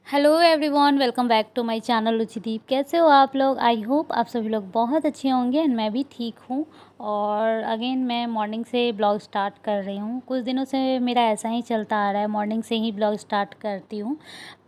Hello everyone, welcome back to my channel Ruchideep. कैसे हो आप लोग? आई होप आप सभी लोग बहुत अच्छे होंगे एंड मैं भी ठीक हूँ। और अगेन मैं मॉर्निंग से ब्लॉग स्टार्ट कर रही हूँ। कुछ दिनों से मेरा ऐसा ही चलता आ रहा है, मॉर्निंग से ही ब्लॉग स्टार्ट करती हूँ।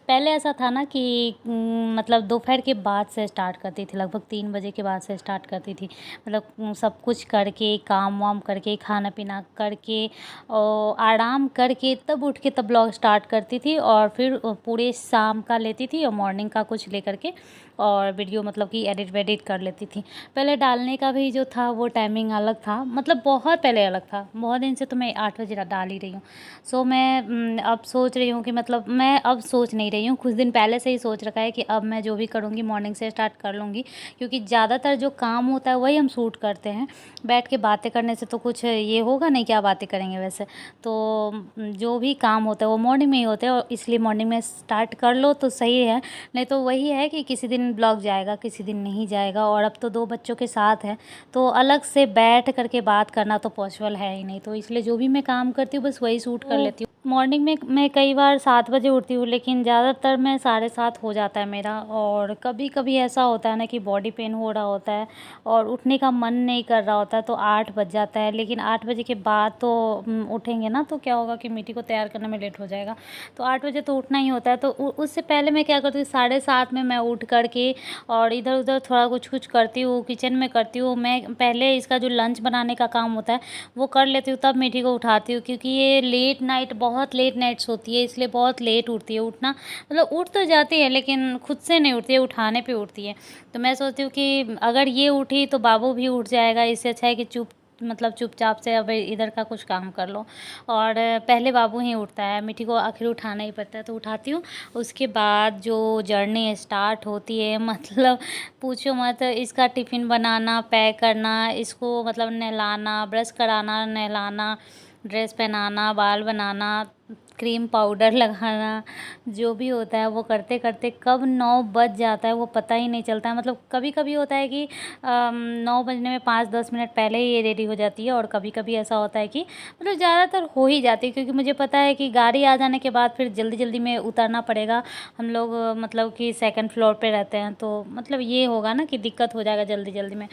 पहले ऐसा था ना कि मतलब दोपहर के बाद से स्टार्ट करती थी, लगभग 3 बजे के बाद से स्टार्ट करती थी। मतलब सब कुछ करके, काम वाम करके, खाना पीना करके और आराम करके तब उठ के तब ब्लॉग स्टार्ट करती थी। और फिर पूरे शाम का लेती थी और मॉर्निंग का कुछ लेकर के और वीडियो मतलब कि एडिट वेडिट कर लेती थी। पहले डालने का भी जो था वो टाइमिंग अलग था, मतलब बहुत पहले अलग था। बहुत दिन से तो मैं 8 बजे डाल ही रही हूँ। सो मैं अब सोच रही हूँ कि मतलब मैं अब सोच नहीं रही हूँ, कुछ दिन पहले से ही सोच रखा है कि अब मैं जो भी करूँगी मॉर्निंग से स्टार्ट कर लूँगी। क्योंकि ज़्यादातर जो काम होता है वही हम शूट करते हैं। बैठ के बातें करने से तो कुछ ये होगा नहीं, क्या बातें करेंगे वैसे। तो जो भी काम होता है वो मॉर्निंग में ही होते हैं, और इसलिए मॉर्निंग में स्टार्ट कर लो तो सही है। नहीं तो वही है कि किसी दिन ब्लॉग जाएगा, किसी दिन नहीं जाएगा। और अब तो 2 बच्चों के साथ है तो अलग से बैठ करके बात करना तो पॉसिबल है ही नहीं। तो इसलिए जो भी मैं काम करती हूँ बस वही शूट कर लेती हूँ। मॉर्निंग में मैं कई बार 7 बजे उठती हूँ, लेकिन ज़्यादातर मैं 7:30 हो जाता है मेरा। और कभी कभी ऐसा होता है ना कि बॉडी पेन हो रहा होता है और उठने का मन नहीं कर रहा होता है तो 8 बज जाता है। लेकिन 8 बजे के बाद तो उठेंगे ना तो क्या होगा कि मिट्टी को तैयार करने में लेट हो जाएगा। तो 8 बजे तो उठना ही होता है। तो उससे पहले मैं क्या करती हूँ, 7:30 में मैं उठ करके और इधर उधर थोड़ा कुछ कुछ करती हूँ, किचन में करती हूँ। मैं पहले इसका जो लंच बनाने का काम होता है वो कर लेती हूँ, तब मिट्टी को उठाती हूँ। क्योंकि ये बहुत लेट नाइट्स होती है, इसलिए बहुत लेट उठती है। उठना मतलब उठ तो जाती है लेकिन खुद से नहीं उठती है, उठाने पे उठती है। तो मैं सोचती हूँ कि अगर ये उठी तो बाबू भी उठ जाएगा। इससे अच्छा है कि चुपचाप से अब इधर का कुछ काम कर लो। और पहले बाबू ही उठता है, मिट्टी को आखिर उठाना ही पड़ता है तो उठाती हूँ। उसके बाद जो जर्नी स्टार्ट होती है मतलब पूछो मत। इसका टिफ़िन बनाना, पैक करना, इसको मतलब नहलाना, ब्रश कराना, नहलाना, ड्रेस पहनाना, बाल बनाना, क्रीम पाउडर लगाना, जो भी होता है वो करते करते कब 9 बज जाता है वो पता ही नहीं चलता है। मतलब कभी कभी होता है कि 9 बजने में 5-10 मिनट पहले ही ये रेडी हो जाती है। और कभी कभी ऐसा होता है कि मतलब ज़्यादातर हो ही जाती है, क्योंकि मुझे पता है कि गाड़ी आ जाने के बाद फिर जल्दी जल्दी में उतरना पड़ेगा। हम लोग मतलब कि सेकंड फ्लोर पे रहते हैं तो मतलब ये होगा ना कि दिक्कत हो जाएगा जल्दी जल्दी में।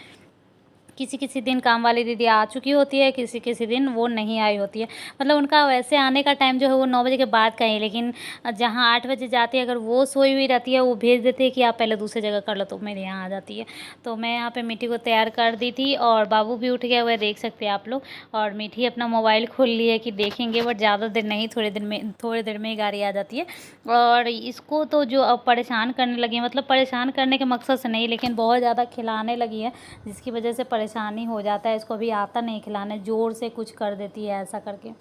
किसी किसी दिन काम वाली दीदी आ चुकी होती है, किसी किसी दिन वो नहीं आई होती है। मतलब उनका वैसे आने का टाइम जो है वो 9 बजे के बाद का ही है। लेकिन जहाँ 8 बजे जाती है, अगर वो सोई हुई रहती है वो भेज देती है कि आप पहले दूसरी जगह कर लो, तो मेरे यहाँ आ जाती है। तो मैं यहाँ पे मिट्टी को तैयार कर दी थी और बाबू भी उठ गया हुआ है, देख सकते हैं आप लोग। और मीठी अपना मोबाइल खोल ली है कि देखेंगे, बट ज़्यादा देर नहीं, थोड़ी देर में ही गाड़ी आ जाती है। और इसको तो जो अब परेशान करने लगी है, मतलब परेशान करने के मकसद से नहीं, लेकिन बहुत ज़्यादा खिलाने लगी है, जिसकी वजह से परेशानी हो जाता है। इसको अभी आता नहीं खिलाने, ज़ोर से कुछ कर देती है ऐसा करके।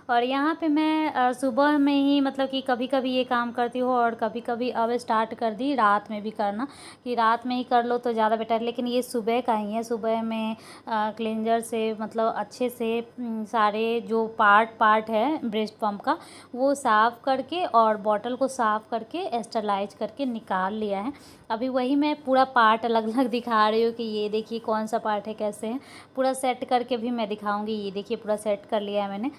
और यहाँ पे मैं सुबह में ही मतलब कि कभी कभी ये काम करती हूँ और कभी कभी अब स्टार्ट कर दी रात में भी करना, कि रात में ही कर लो तो ज़्यादा बेटर है। लेकिन ये सुबह का ही है। सुबह में क्लेंजर से मतलब अच्छे से सारे जो पार्ट है ब्रेस्ट पम्प का वो साफ़ करके और बॉटल को साफ़ करके स्टरलाइज करके निकाल लिया है। अभी वही मैं पूरा पार्ट अलग अलग दिखा रही हूँ कि ये देखिए कौन सा पार्ट है, कैसे है। पूरा सेट करके भी मैं दिखाऊंगी। ये देखिए पूरा सेट कर लिया है मैंने।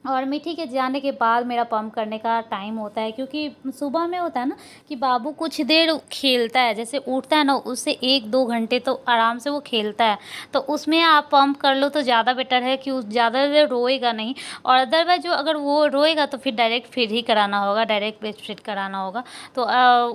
और मिठी के जाने के बाद मेरा पम्प करने का टाइम होता है, क्योंकि सुबह में होता है ना कि बाबू कुछ देर खेलता है, जैसे उठता है ना उससे 1-2 घंटे तो आराम से वो खेलता है। तो उसमें आप पम्प कर लो तो ज़्यादा बेटर है कि उस ज़्यादा देर रोएगा नहीं। और अदरवाइज जो अगर वो रोएगा तो फिर डायरेक्ट फीड ही कराना होगा, डायरेक्ट ब्रेस्ट फीड कराना होगा। तो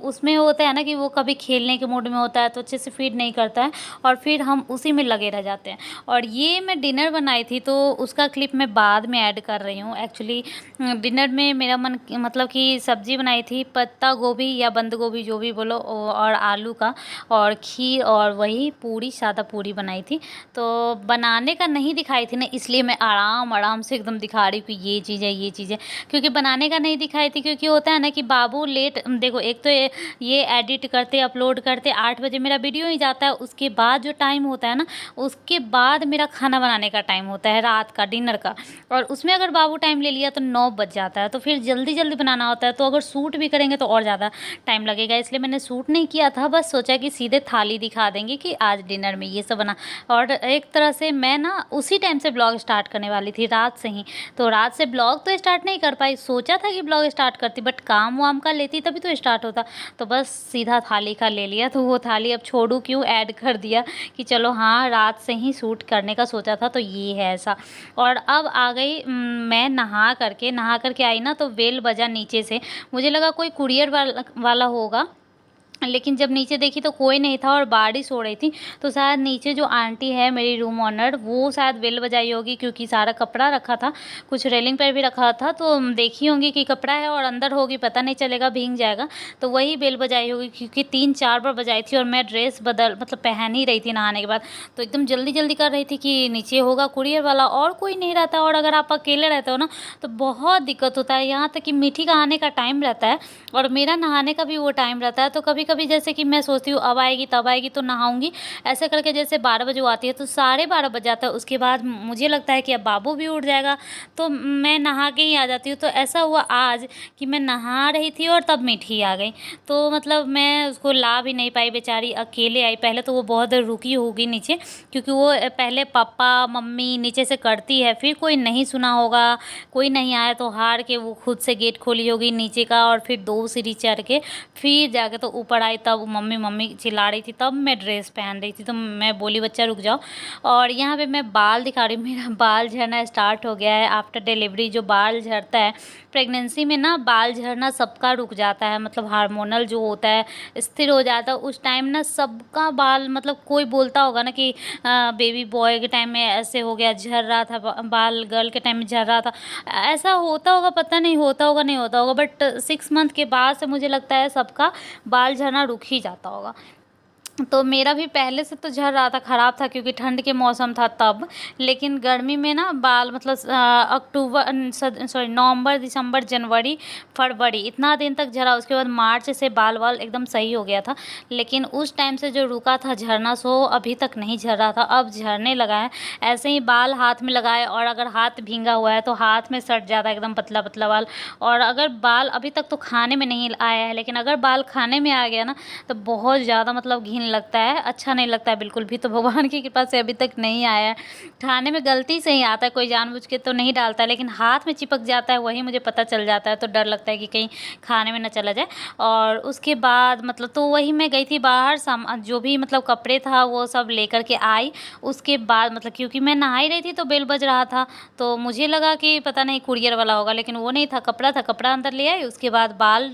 उसमें होता है ना कि वो कभी खेलने के मूड में होता है तो अच्छे से फीड नहीं करता है और फिर हम उसी में लगे रह जाते हैं। और ये मैं डिनर बनाई थी तो उसका क्लिप मैं बाद में ऐड कर रही हूँ। एक्चुअली डिनर में मेरा मन मतलब कि सब्ज़ी बनाई थी, पत्ता गोभी या बंद गोभी जो भी बोलो, और आलू का, और खीर, और वही पूरी, सादा पूरी बनाई थी। तो बनाने का नहीं दिखाई थी ना, इसलिए मैं आराम आराम से एकदम दिखा रही हूँ कि ये चीज़ है, ये चीज़ है। क्योंकि बनाने का नहीं दिखाई थी क्योंकि होता है ना कि बाबू लेट, देखो एक तो ये एडिट करते अपलोड करते 8 बजे मेरा वीडियो ही जाता है। उसके बाद जो टाइम होता है ना, उसके बाद मेरा खाना बनाने का टाइम होता है, रात का डिनर का। और उसमें अगर बाबू टाइम ले लिया तो 9 बज जाता है, तो फिर जल्दी जल्दी बनाना होता है, तो अगर सूट भी करेंगे तो और ज़्यादा टाइम लगेगा, इसलिए मैंने सूट नहीं किया था, बस सोचा कि सीधे थाली दिखा देंगे कि आज डिनर में ये सब बना। और एक तरह से मैं ना उसी टाइम से ब्लॉग स्टार्ट करने वाली थी, रात से ही। तो रात से ब्लॉग तो स्टार्ट नहीं कर पाई, सोचा था कि ब्लॉग स्टार्ट करती, बट काम वाम का लेती तभी तो स्टार्ट होता। तो बस सीधा थाली का ले लिया, तो वो थाली अब छोड़ू क्यों, ऐड कर दिया कि चलो हाँ रात से ही शूट करने का सोचा था, तो ये है ऐसा। और अब आ गई मैं नहा करके आई ना, तो बेल बजा नीचे से, मुझे लगा कोई कुरियर वाला होगा, लेकिन जब नीचे देखी तो कोई नहीं था और बारिश हो रही थी। तो शायद नीचे जो आंटी है मेरी रूम ऑनर, वो शायद बेल बजाई होगी, क्योंकि सारा कपड़ा रखा था, कुछ रेलिंग पर भी रखा था, तो देखी होंगी कि कपड़ा है और अंदर होगी, पता नहीं चलेगा, भीग जाएगा, तो वही बेल बजाई होगी, क्योंकि 3-4 बार बजाई थी। और मैं ड्रेस पहन ही रही थी नहाने के बाद, तो एकदम जल्दी जल्दी कर रही थी कि नीचे होगा कुरियर वाला, और कोई नहीं रहता। और अगर आप अकेले रहते हो ना तो बहुत दिक्कत होता है, यहाँ तक कि मीठी का आने का टाइम रहता है और मेरा नहाने का भी वो टाइम रहता है। तो कभी कभी जैसे कि मैं सोचती हूँ अब आएगी तब आएगी तो नहाऊंगी, ऐसे करके जैसे 12 बजे वो आती है तो 12:30 बज जाता है। उसके बाद मुझे लगता है कि अब बाबू भी उठ जाएगा, तो मैं नहा के ही आ जाती हूँ। तो ऐसा हुआ आज कि मैं नहा रही थी और तब मीठी आ गई, तो मतलब मैं उसको ला भी नहीं पाई, बेचारी अकेले आई। पहले तो वो बहुत देर रुकी होगी नीचे, क्योंकि वो पहले पापा मम्मी नीचे से करती है, फिर कोई नहीं सुना होगा, कोई नहीं आया तो हार के वो खुद से गेट खोली होगी नीचे का, और फिर 2 सीढ़ी चढ़ के फिर जाके तो ऊपर आई, तब मम्मी मम्मी चिल्ला रही थी, तब मैं ड्रेस पहन रही थी। तो मैं बोली बच्चा रुक जाओ। और यहाँ पे मैं बाल दिखा रही हूँ, मेरा बाल झड़ना स्टार्ट हो गया है आफ्टर डिलीवरी। जो बाल झड़ता है प्रेगनेंसी में ना, बाल झड़ना सबका रुक जाता है, मतलब हार्मोनल जो होता है स्थिर हो जाता है उस टाइम ना, सबका बाल, मतलब कोई बोलता होगा ना कि बेबी बॉय के टाइम में ऐसे हो गया, झड़ रहा था बाल, गर्ल के टाइम में झड़ रहा था, ऐसा होता होगा, पता नहीं होता होगा नहीं होता होगा, बट 6 मंथ के बाद से मुझे लगता है सबका बाल झड़ना रुक ही जाता होगा। तो मेरा भी पहले से तो झड़ रहा था, ख़राब था, क्योंकि ठंड के मौसम था तब, लेकिन गर्मी में ना बाल मतलब नवंबर दिसंबर जनवरी फरवरी इतना दिन तक झड़ा। उसके बाद मार्च से बाल एकदम सही हो गया था, लेकिन उस टाइम से जो रुका था झड़ना सो अभी तक नहीं झड़ रहा था, अब झड़ने लगा है। ऐसे ही बाल हाथ में लगाए और अगर हाथ भींगा हुआ है तो हाथ में सट जाता है एकदम पतला पतला बाल। और अगर बाल अभी तक तो खाने में नहीं आया है, लेकिन अगर बाल खाने में आ गया ना तो बहुत ज़्यादा मतलब घिन लगता है, अच्छा नहीं लगता है बिल्कुल भी। तो भगवान की कृपा से अभी तक नहीं आया है। खाने में गलती से ही आता है, कोई जानबूझ के तो नहीं डालता है, लेकिन हाथ में चिपक जाता है, वही मुझे पता चल जाता है, तो डर लगता है कि कहीं खाने में ना चला जाए। और उसके बाद मतलब तो वही मैं गई थी बाहर, जो भी मतलब कपड़े था वो सब लेकर के आई। उसके बाद मतलब क्योंकि मैं नहा ही रही थी तो बेल बज रहा था, तो मुझे लगा कि पता नहीं कुरियर वाला होगा, लेकिन वो नहीं था, कपड़ा था, कपड़ा अंदर ले आई। उसके बाद बाल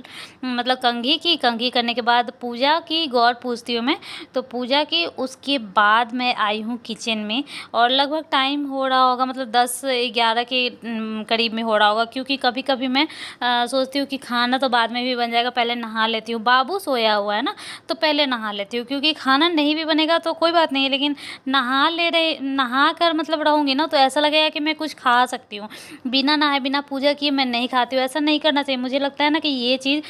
मतलब कंघी करने के बाद पूजा की, गौर पूजती हूँ मैं, तो पूजा की। उसके बाद मैं आई हूँ किचन में, और लगभग टाइम हो रहा होगा मतलब 10-11 के करीब में हो रहा होगा, क्योंकि कभी कभी मैं सोचती हूँ कि खाना तो बाद में भी बन जाएगा, पहले नहा लेती हूँ। बाबू सोया हुआ है ना, तो पहले नहा लेती हूँ, क्योंकि खाना नहीं भी बनेगा तो कोई बात नहीं है, लेकिन नहा कर मतलब रहूँगी ना तो ऐसा लगेगा कि मैं कुछ खा सकती हूँ। बिना नहाए बिना पूजा किए मैं नहीं खाती हूँ, ऐसा नहीं करना चाहिए। मुझे लगता है ना कि ये चीज़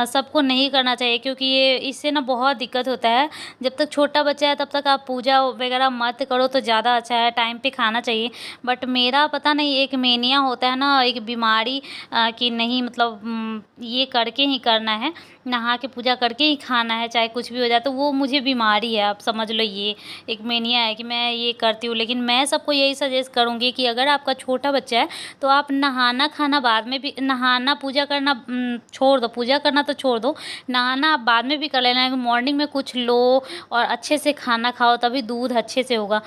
सबको नहीं करना चाहिए, क्योंकि ये इससे ना बहुत दिक्कत होता है। जब तक छोटा बच्चा है तब तक आप पूजा वगैरह मत करो तो ज़्यादा अच्छा है, टाइम पे खाना चाहिए। बट मेरा पता नहीं एक मेनिया होता है ना, एक बीमारी कि नहीं मतलब ये करके ही करना है, नहा के पूजा करके ही खाना है, चाहे कुछ भी हो जाए, तो वो मुझे बीमारी है, आप समझ लो। ये एक मेनिया है कि मैं ये करती हूँ। लेकिन मैं सबको यही सजेस्ट करूँगी कि अगर आपका छोटा बच्चा है तो आप नहाना खाना बाद में भी, नहाना पूजा करना छोड़ दो, पूजा करना तो छोड़ दो, नहाना आप बाद में भी कर लेना है। मॉर्निंग में कुछ लो और अच्छे से खाना खाओ, तभी दूध अच्छे से होगा।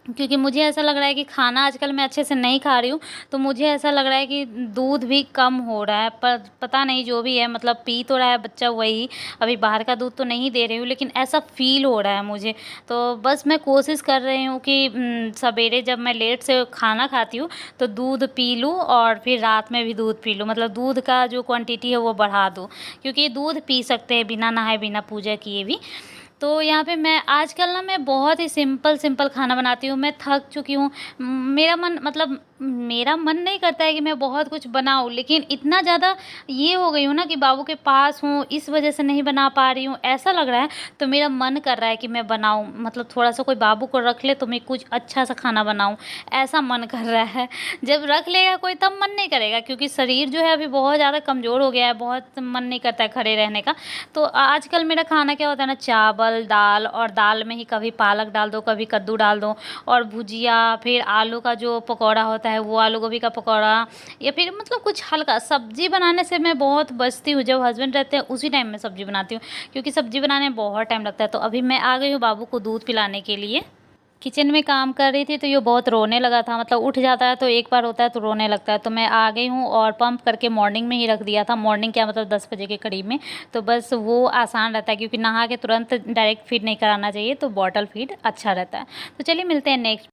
क्योंकि मुझे ऐसा लग रहा है कि खाना आजकल मैं अच्छे से नहीं खा रही हूँ, तो मुझे ऐसा लग रहा है कि दूध भी कम हो रहा है, पर पता नहीं जो भी है, मतलब पी तो रहा है बच्चा वही, अभी बाहर का दूध तो नहीं दे रही हूँ, लेकिन ऐसा फ़ील हो रहा है मुझे। तो बस मैं कोशिश कर रही हूँ कि सवेरे जब मैं लेट से खाना खाती हूँ तो दूध पी लूँ, और फिर रात में भी दूध पी लूँ, मतलब दूध का जो क्वांटिटी है वो बढ़ा दूँ, क्योंकि दूध पी सकते हैं बिना नहाए बिना पूजा किए भी। तो यहाँ पे मैं आजकल ना मैं बहुत ही सिंपल खाना बनाती हूँ, मैं थक चुकी हूँ। मेरा मन मतलब मेरा मन नहीं करता है कि मैं बहुत कुछ बनाऊँ, लेकिन इतना ज़्यादा ये हो गई हूँ ना कि बाबू के पास हूँ, इस वज़ह से नहीं बना पा रही हूँ, ऐसा लग रहा है। तो मेरा मन कर रहा है कि मैं बनाऊँ, मतलब थोड़ा-सा कोई बाबू को रख ले तो मैं कुछ अच्छा-सा खाना बनाऊँ, ऐसा मन कर रहा है। जब रख लेगा कोई तब मन नहीं करेगा, क्योंकि शरीर जो है अभी बहुत ज़्यादा कमज़ोर हो गया है, बहुत मन नहीं करता है खड़े रहने का। तो आजकल मेरा खाना क्या होता है ना, चावल, दाल, और दाल में ही कभी पालक डाल दो, कभी कद्दू डाल दो, और भुजिया, फिर आलू का जो पकौड़ा होता है वो आलू गोभी का पकौड़ा, या फिर मतलब कुछ हल्का। सब्ज़ी बनाने से मैं बहुत बचती हूँ, जब हस्बैंड रहते हैं उसी टाइम मैं सब्ज़ी बनाती हूँ, क्योंकि सब्ज़ी बनाने में बहुत टाइम लगता है। तो अभी मैं आ गई हूँ बाबू को दूध पिलाने के लिए। किचन में काम कर रही थी तो ये बहुत रोने लगा था, मतलब उठ जाता है तो एक बार होता है तो रोने लगता है। तो मैं आ गई हूँ और पंप करके मॉर्निंग में ही रख दिया था, मॉर्निंग क्या मतलब 10 बजे के करीब में। तो बस वो आसान रहता है, क्योंकि नहा के तुरंत डायरेक्ट फीड नहीं कराना चाहिए, तो बॉटल फीड अच्छा रहता है। तो चलिए मिलते हैं नेक्स्ट